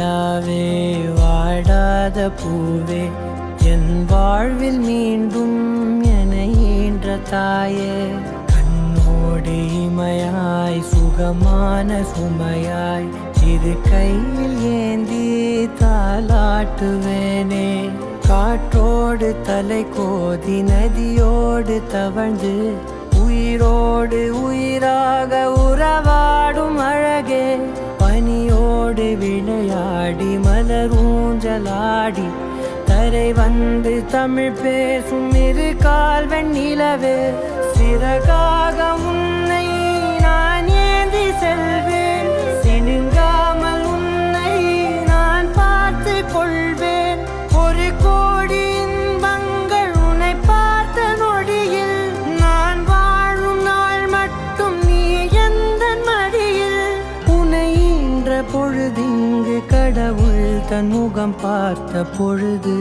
நிலாவே வாடாத பூவே என் வாழ்வில் மீண்டும் என ஈன்ற தாயே கண்ணோடு இமையாய் சுகமான சுமையாய் இரு கையில் ஏந்தி தாலாட்டுவேனே காற்றோடு தலை கோதி நதியோடு தவழ்ந்து உயிரோடு உயிராக உறவாடும் அழகே பனியோடு விளையாடி மலரூஞ்சலாடி தரை வந்து தமிழ் பேசும் இரு கால் வெண்ணிலவே சிறகாக உன்னை நான் ஏந்தி செல்வேன் சினுங்காமல் உன்னை நான் பார்த்து கொள்வேன் ஒரு கோடி இன்பங்கள் உன்னை பார்த்த நொடியில் நான் வாழும் நாள் மட்டும் நீ எந்த மடியில் உன்னை ஈன்ற பொழுதிங்கு கடவுள் தன் முகம் பார்த்த பொழுது